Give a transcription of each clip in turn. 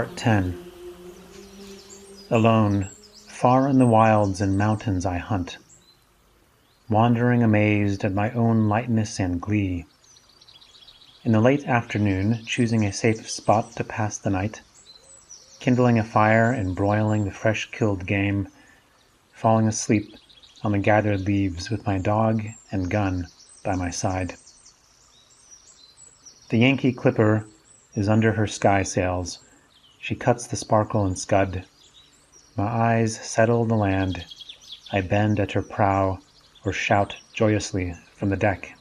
Part 10. Alone, far in the wilds and mountains I hunt, wandering amazed at my own lightness and glee. In the late afternoon, choosing a safe spot to pass the night, kindling a fire and broiling the fresh-killed game, falling asleep on the gathered leaves with my dog and gun by my side. The Yankee clipper is under her sky sails. She cuts the sparkle and scud. My eyes settle the land. I bend at her prow or shout joyously from the deck.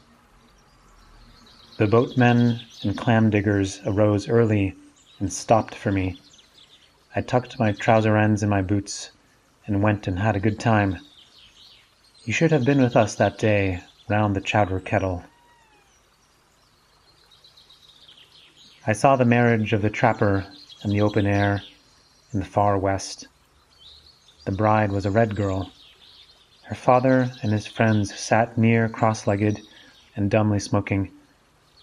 The boatmen and clam diggers arose early and stopped for me. I tucked my trouser ends in my boots and went and had a good time. You should have been with us that day round the chowder kettle. I saw the marriage of the trapper in the open air in the far west. The bride was a red girl. Her father and his friends sat near, cross-legged and dumbly smoking.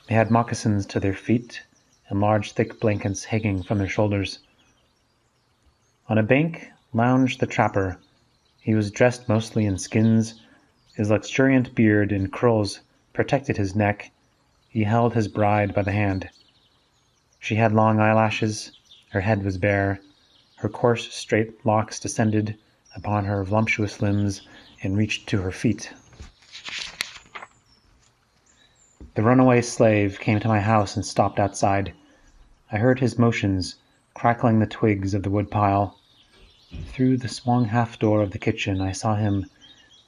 They had moccasins to their feet and large thick blankets hanging from their shoulders. On a bank lounged the trapper. He was dressed mostly in skins. His luxuriant beard in curls protected his neck. He held his bride by the hand. She had long eyelashes. Her head was bare. Her coarse, straight locks descended upon her voluptuous limbs and reached to her feet. The runaway slave came to my house and stopped outside. I heard his motions, crackling the twigs of the woodpile. Through the swung half-door of the kitchen I saw him,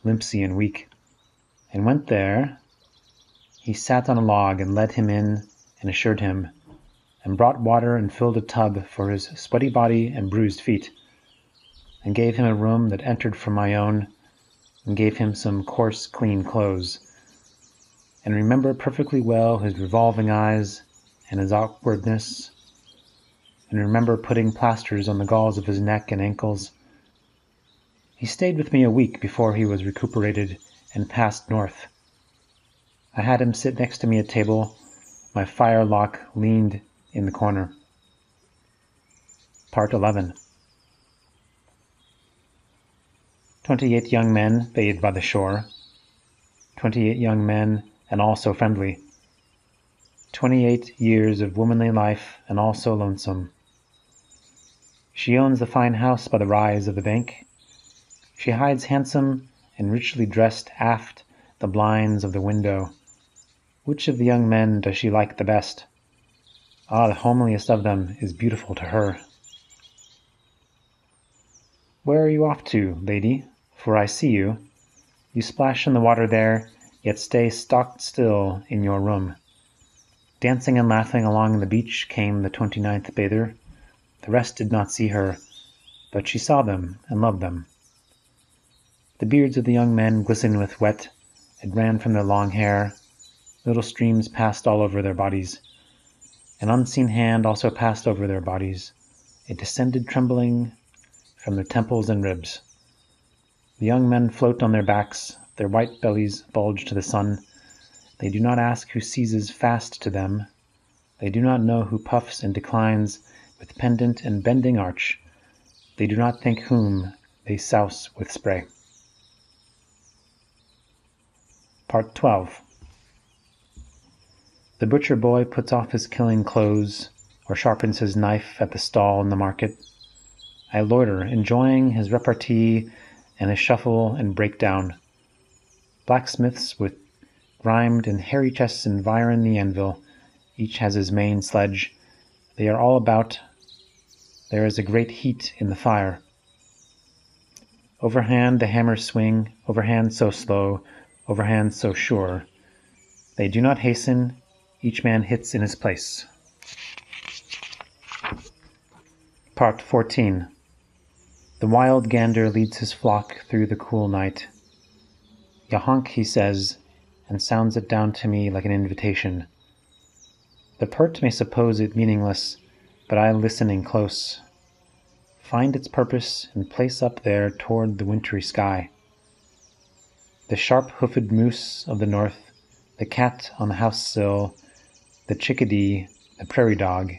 limpsy and weak, and went there. He sat on a log and led him in and assured him, and brought water and filled a tub for his sweaty body and bruised feet, and gave him a room that entered from my own, and gave him some coarse, clean clothes, and remember perfectly well his revolving eyes and his awkwardness, and remember putting plasters on the galls of his neck and ankles. He stayed with me a week before he was recuperated and passed north. I had him sit next to me at table. My firelock leaned in the corner. Part 11. 28 young men bathed by the shore. 28 young men, and all so friendly. 28 years of womanly life, and all so lonesome. She owns the fine house by the rise of the bank. She hides handsome and richly dressed aft the blinds of the window. Which of the young men does she like the best? Ah, the homeliest of them is beautiful to her. Where are you off to, lady? For I see you. You splash in the water there, yet stay stock still in your room. Dancing and laughing along the beach came the 29th bather. The rest did not see her, but she saw them and loved them. The beards of the young men glistened with wet. It ran from their long hair. Little streams passed all over their bodies. An unseen hand also passed over their bodies. It descended trembling from their temples and ribs. The young men float on their backs. Their white bellies bulge to the sun. They do not ask who seizes fast to them. They do not know who puffs and declines with pendant and bending arch. They do not think whom they souse with spray. Part 12. The butcher boy puts off his killing clothes or sharpens his knife at the stall in the market. I loiter, enjoying his repartee and his shuffle and breakdown. Blacksmiths with grimed and hairy chests environ the anvil. Each has his main sledge. They are all about. There is a great heat in the fire. Overhand the hammers swing, overhand so slow, overhand so sure. They do not hasten. Each man hits in his place. Part 14. The wild gander leads his flock through the cool night. Yahonk, he says, and sounds it down to me like an invitation. The pert may suppose it meaningless, but I, listening close, find its purpose and place up there toward the wintry sky. The sharp-hoofed moose of the north, the cat on the house sill, the chickadee, the prairie dog.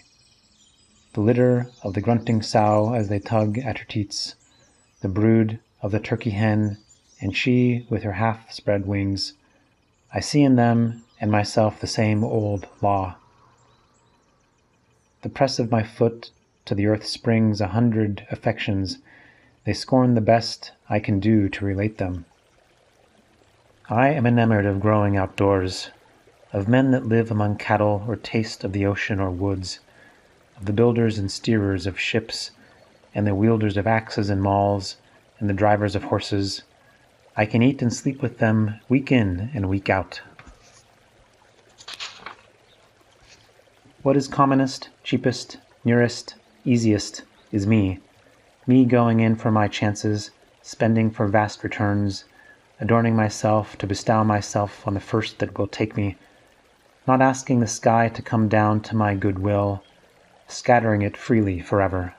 the litter of the grunting sow as they tug at her teats, the brood of the turkey hen, and she with her half-spread wings. I see in them and myself the same old law. The press of my foot to the earth springs 100 affections. They scorn the best I can do to relate them. I am enamored of growing outdoors, of men that live among cattle or taste of the ocean or woods, of the builders and steerers of ships, and the wielders of axes and mauls, and the drivers of horses. I can eat and sleep with them week in and week out. What is commonest, cheapest, nearest, easiest is me going in for my chances, spending for vast returns, adorning myself to bestow myself on the first that will take me, not asking the sky to come down to my good will, scattering it freely forever.